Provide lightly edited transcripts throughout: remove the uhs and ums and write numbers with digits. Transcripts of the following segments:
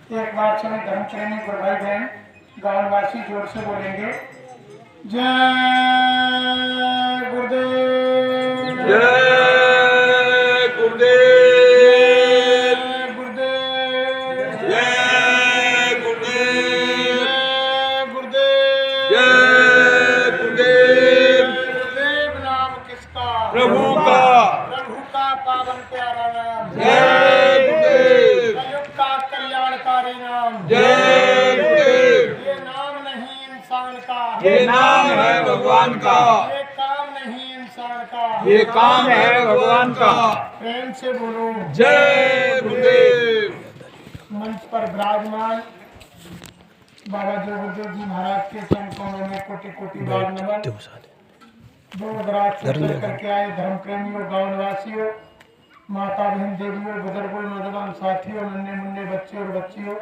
एक बार सुने धर्म प्रेमी गुरु भाई बहन गाँव वासी जोर से बोलेंगे, जय गुरुदेव, जय गुरुदेव, गुरुदेव, जय गुरुदेव, गुरुदेव, जय गुरुदेव। गुरुदेव नाम किसका? प्रभु का। प्रभु का पावन प्यारा नाम। जय गुरुदेव, कलयुग का कल्याणकारी नाम। जय गुरुदेव। ये नाम नहीं इंसान का, ये नाम है भगवान का, ये काम नहीं इंसान का, ये काम है भगवान का। प्रेम से बोलो जय गुरुदेव। मंच पर विराजमान बाबा जोगदेव जी महाराज के संकोणों में कोटि कोटि बार नमन। दूर दराज से चल करके आए धर्म प्रेमियों, गाँव निवासियों, माता बहन देवियों, बुजुर्गों, नौजवान साथियों, नन्हे मुन्ने बच्चे और बच्चियों,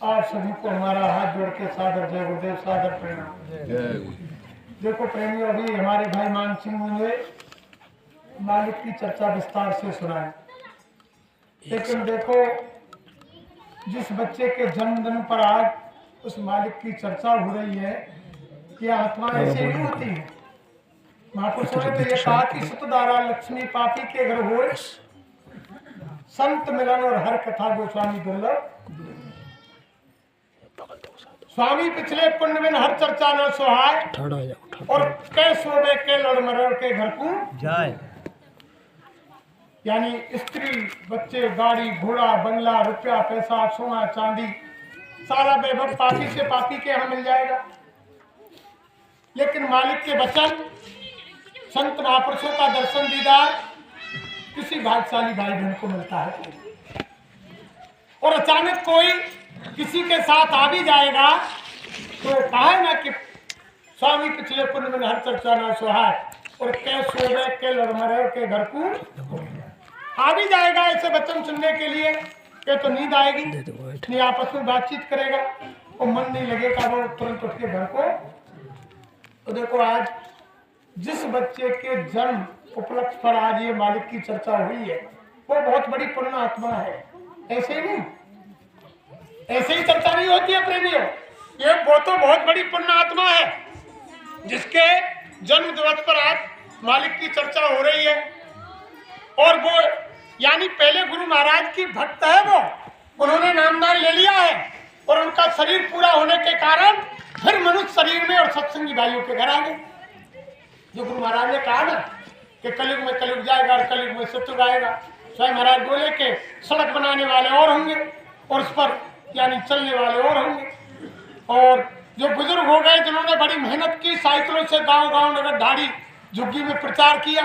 आप सभी को हमारा हाथ जोड़ के सादर जय गुरुदेव, सादर प्रणाम। देखो प्रेमियों, अभी हमारे भाई मान सिंह जी ने मालिक की चर्चा विस्तार से सुनाई, लेकिन देखो जिस बच्चे के जन्मदिन पर आज उस मालिक की चर्चा हो रही है कि आत्मा ऐसे नहीं होती है। महापुरुषों ने तो ये कहा कि सुतदारा लक्ष्मी पापी के घर हो, संत मिलन और हर कथा गोस्वामी दुर्लभ। स्वामी पिछले पुण्य में हर चर्चा न सुहाय, और कै सोबे के लड़ मरड़ के घर को जाए। यानी स्त्री, बच्चे, गाड़ी, घोड़ा, बंगला, रुपया, पैसा, सोना, चांदी, सारा वैभव पापी से पापी के यहाँ मिल जाएगा। लेकिन मालिक के वचन, संत महापुरुषों का दर्शन दीदार किसी भाग्यशाली भाई बहन को मिलता है। और अचानक कोई किसी के साथ आ भी जाएगा तो कहा है ना कि स्वामी पिछले पुण्य में हर चर्चा न सुहाय, और कै सोबे के लड़मरे के घर को आ भी जाएगा ऐसे वचन सुनने के लिए कि तो नींद आएगी, नहीं आपस में बातचीत करेगा और मन नहीं लगेगा वो तुरंत उठ के घर को। तो देखो आज जिस बच्चे के जन्म उपलक्ष्य पर आज ये मालिक की चर्चा हुई है वो बहुत बड़ी पुण्य आत्मा है। ऐसे नहीं, ऐसे ही चर्चा नहीं होती है प्रेमियों, ये वो तो बहुत बड़ी पुण्य आत्मा है जिसके जन्म दिवस पर आज मालिक की चर्चा हो रही है। और वो यानी पहले गुरु महाराज की भक्त है, वो उन्होंने नामदान ले लिया है और उनका शरीर पूरा होने के कारण फिर मनुष्य शरीर में और सत्संगी भाइयों के घर आ गए। जो गुरु महाराज ने कहा ना कि कलयुग में कलयुग जाएगा और कलयुग में सतयुग आएगा, स्वयं महाराज बोले कि सड़क बनाने वाले और होंगे और उस पर यानी चलने वाले और होंगे। और जो बुजुर्ग हो गए जिन्होंने बड़ी मेहनत की, साइकिलों से गांव गांव नगर ढाड़ी झुग्गी में प्रचार किया,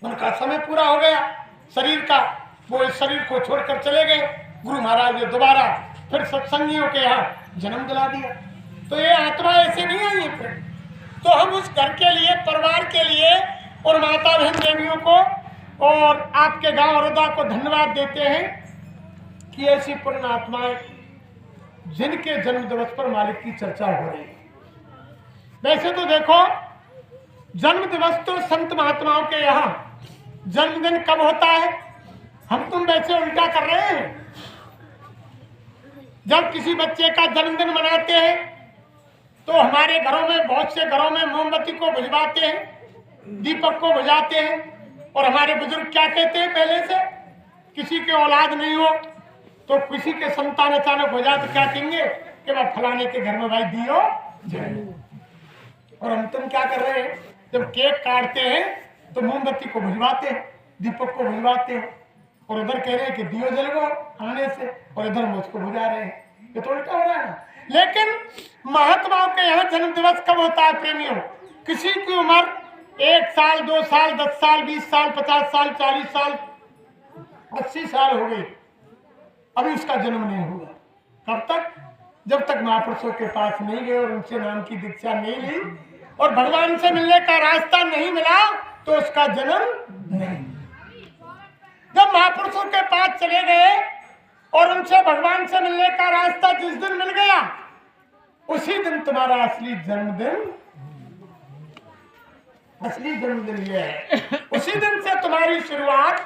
उनका समय पूरा हो गया शरीर का, वो इस शरीर को छोड़कर चले गए। गुरु महाराज ने दोबारा फिर सत्संगियों के यहाँ जन्म दिला दिया। तो ये आत्मा ऐसे नहीं आई है। तो हम उस घर के लिए, परिवार के लिए और माता बहन देवियों को और आपके गांव हृदय को धन्यवाद देते हैं कि ऐसी पुण्य आत्माएं जिनके जन्म दिवस पर मालिक की चर्चा हो रही है। वैसे तो देखो जन्म दिवस तो संत महात्माओं के यहाँ जन्मदिन कब होता है, हम तुम वैसे उल्टा कर रहे हैं। जब किसी बच्चे का जन्मदिन मनाते हैं तो हमारे घरों में, बहुत से घरों में मोमबत्ती को बुझवाते हैं, दीपक को बुझाते हैं। और हमारे बुजुर्ग क्या कहते हैं पहले से, किसी के औलाद नहीं हो तो किसी के संतान अचानक हो जाए तो क्या कहेंगे कि वह फलाने के घर में भाई दियो। और हम तुम क्या कर रहे हैं, जब केक काटते हैं तो मोमबत्ती को बुझवाते हैं, दीपक को बुझवाते हैं, और उधर कह रहे हैं कि दियो जल गो आने से, और इधर मुझको बुझा रहे हैं। ये तो उल्टा हो रहा है ना। लेकिन महात्माओं के यहाँ जन्म दिवस कब होता है प्रेमियों, किसी की उम्र 1 साल, 2 साल, 10 साल, 20 साल, 50 साल, 40 साल, 80 साल हो गए, अभी उसका जन्म नहीं हुआ। कब तक? जब तक महापुरुषों के पास नहीं गए और उनसे नाम की दीक्षा नहीं ली और भगवान से मिलने का रास्ता नहीं मिला तो उसका जन्म नहीं। जब महापुरुषों के पास चले गए और उनसे भगवान से मिलने का रास्ता जिस दिन मिल गया उसी दिन तुम्हारा असली जन्मदिन ये है। उसी दिन से तुम्हारी शुरुआत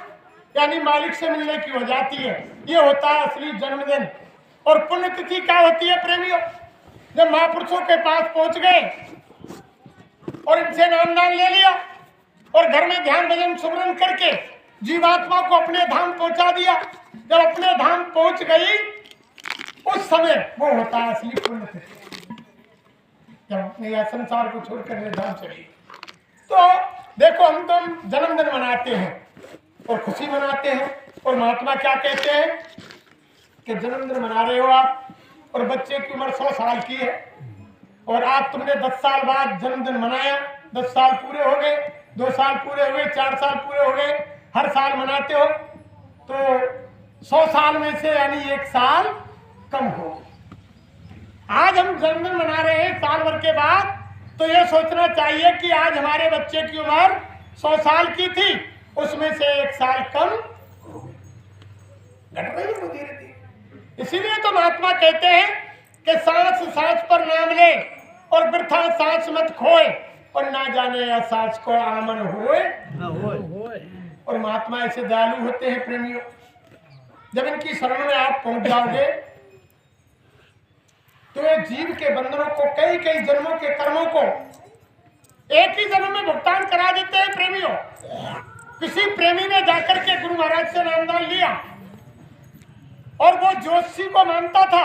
यानी मालिक से मिलने की हो जाती है। ये होता है असली जन्मदिन। और पुण्यतिथि क्या होती है प्रेमियों? जब महापुरुषों के पास पहुंच गए और इनसे नामदान ले लिया और घर में ध्यान भजन सुमरन करके जीवात्मा को अपने धाम पहुंचा दिया। जब अपने धाम पहुंच गई उस समय वो होता है असली पुण्यतिथि, जब अपने यह संसार को छोड़कर निर्धाम चली। तो देखो, हम तो जन्मदिन मनाते हैं और खुशी मनाते हैं, और महात्मा क्या कहते हैं कि जन्मदिन मना रहे हो आप और बच्चे की उम्र 100 साल की है और आज तुमने 10 साल बाद जन्मदिन मनाया, 10 साल पूरे हो गए, 2 साल पूरे हुए, 4 साल पूरे हो गए, हर साल मनाते हो, तो 100 साल में से यानी 1 साल कम हो। आज हम जन्मदिन मना रहे हैं साल भर के बाद, तो यह सोचना चाहिए कि आज हमारे बच्चे की उम्र 100 साल की थी, उसमें से 1 साल कम घट रही है धीरे-धीरे। इसीलिए तो महात्मा कहते हैं कि सांस सांस पर नाम ले और वृथा सांस मत खोए, और ना जाने या सांस को आमन होए। और महात्मा ऐसे दयालु होते हैं प्रेमियों, जब इनकी शरण में आप पहुंच जाओगे तो ये जीव के बंधनों को, कई कई जन्मों के कर्मों को एक ही जन्म में भुगतान करा देते हैं प्रेमियों। किसी प्रेमी ने जाकर के गुरु महाराज से नामदान लिया और वो ज्योतिषी को मानता था।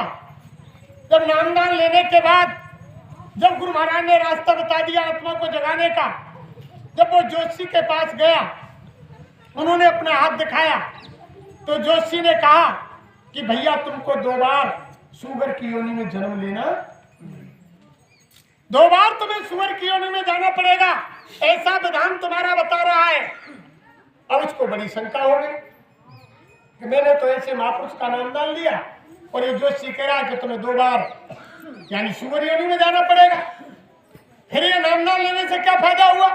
जब नामदान लेने के बाद जब गुरु महाराज ने रास्ता बता दिया आत्मा को जगाने का, जब वो ज्योतिषी के पास गया, उन्होंने अपना हाथ दिखाया, तो ज्योतिषी ने कहा कि भैया तुमको 2 बार सुअर की योनि में जन्म लेना, 2 बार तुम्हें सुअर की योनि में जाना पड़ेगा, ऐसा विधान तुम्हारा बता रहा है। अब उसको बड़ी शंका हो गई कि मैंने तो ऐसे महापुरुष का नामदान लिया और ये ज्योतिषी कह रहा है कि तुम्हें 2 बार यानी सुअर योनि में जाना पड़ेगा, फिर ये नामदान लेने से क्या फायदा हुआ?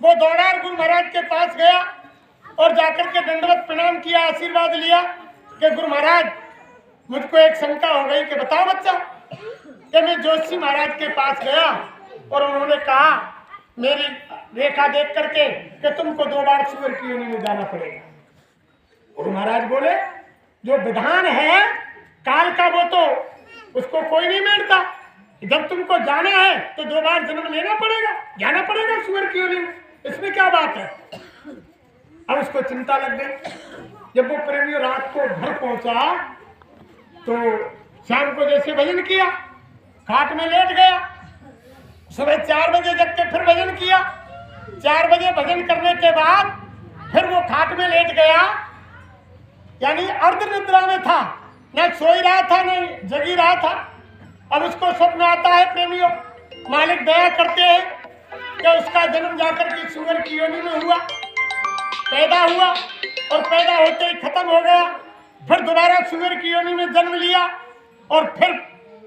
वो दौड़ा गुरु महाराज के पास गया और जाकर के दंडवत प्रणाम किया, आशीर्वाद लिया कि गुरु महाराज मुझको एक शंका हो गई कि बताओ बच्चा, कि मैं ज्योतिषी महाराज के पास गया और उन्होंने कहा मेरी रेखा देख करके कि तुमको 2 बार सुअर की योनि में जाना पड़ेगा। गुरु महाराज बोले जो विधान है काल का वो तो उसको कोई नहीं मेरता, जब तुमको जाना है तो 2 बार जन्म लेना पड़ेगा, जाना पड़ेगा सुअर की योनि में, इसमें क्या बात है। अब उसको चिंता लग गई। जब वो प्रेमी रात को घर पहुंचा तो शाम को जैसे भजन किया, खाट में लेट गया, सुबह 4 बजे जग के फिर भजन किया, 4 बजे भजन करने के बाद फिर वो खाट में लेट गया, यानी अर्ध निद्रा में था, न सोई रहा था न जगी रहा था। अब उसको स्वप्न आता है प्रेमियों, मालिक दया करते हैं कि उसका जन्म जाकर के सुअर की योनि में हुआ, पैदा हुआ और पैदा होते ही खत्म हो गया। फिर दोबारा सुअर की योनि में जन्म लिया और फिर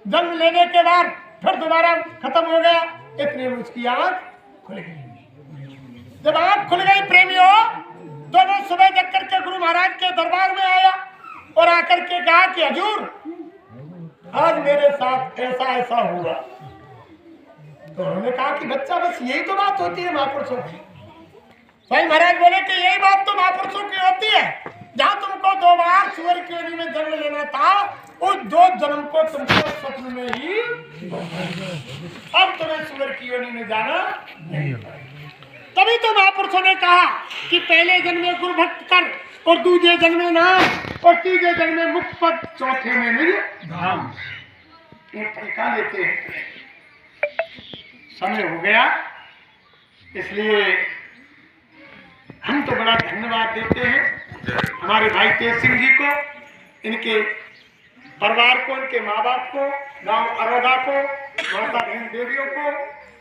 जन्म लेने के बाद फिर दोबारा खत्म हो गया। इतने में उसकी आंख खुल गई। जब आंख खुल गई प्रेमियों, दोनों सुबह जग करके गुरु महाराज के दरबार में आया और आकर के कहा कि हजूर आज मेरे साथ ऐसा ऐसा हुआ। तो उन्होंने कहा कि बच्चा बस यही तो बात होती है महापुरुषों की। स्वामी महाराज बोले कि यही बात तो महापुरुषों की होती है, जहाँ तुमको 2 बार सुअर की योनि में जन्म लेना था, उस 2 जन्म को तुमको स्वप्न में ही अब तुम्हें सुअर की योनि में जाना नहीं। तभी तो महापुरुषों ने कहा कि पहले जन्म में गुरु भक्त कर और दूसरे जन्म में नाम और तीसरे जन्म में मुक्त पद, चौथे में नहीं धाम। ये तरीका लेते हैं। समय हो गया, इसलिए हम तो बड़ा धन्यवाद देते हैं हमारे भाई तेज सिंह जी को, इनके परिवार को, इनके माँ बाप को, गांव अरोदा को, माता बहन देवियों को,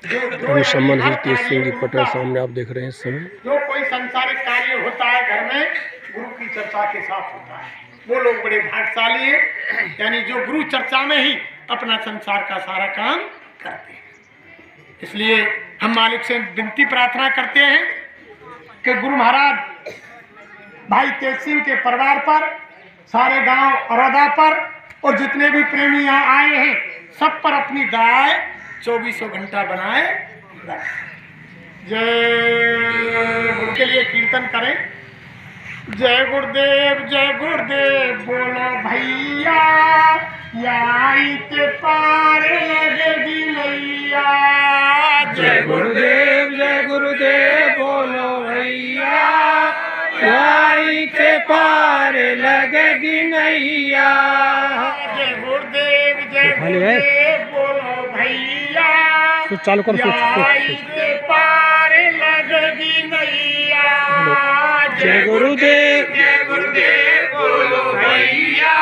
जो सम्मान तेज सिंह जी पटेल सामने आप देख रहे हैं इस समय। जो कोई सांसारिक कार्य होता है घर में गुरु की चर्चा के साथ होता है, वो लोग बड़े भाग्यशाली हैं, यानी जो गुरु चर्चा में ही अपना संसार का सारा काम करते हैं। इसलिए हम मालिक से विनती प्रार्थना करते हैं कि गुरु महाराज भाई तेज सिंह के परिवार पर, सारे गांव अरोदा पर और जितने भी प्रेमी यहाँ आए हैं सब पर अपनी दया 24 घंटा बनाए रखें। जय गुरु के लिए कीर्तन करें। जय गुरुदेव बोलो भैया। याई के पार लगेगी नैया। जय गुरुदेव बोलो भैया, याई के पार लगेगी नैया। जय गुरुदेव बोलो भैया, तो चालू करो याई के पार लगेगी नैया। जय गुरुदेव बोलो भैया,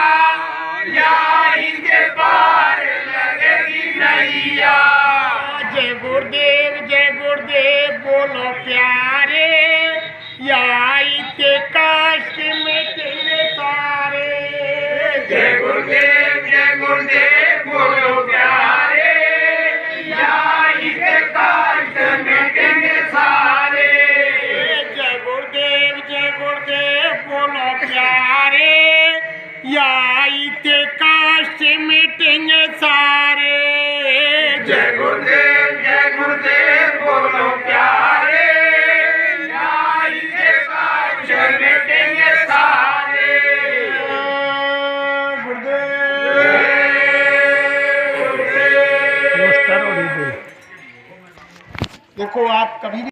याई के पार लगेगी नैया। जय गुरुदेव बोलो प्यारे, याई के कष्ट मिटेंगे सारे। जय गुरुदेव बोलो प्यारे, याई के कष्ट मिटेंगे सारे। जय गुरुदेव बोलो प्यारे, याई के कष्ट मिटेंगे सारे। जय गुरुदेव बोलो प्यारे, याई के कष्ट मिटेंगे सारे। देखो आप कभी भी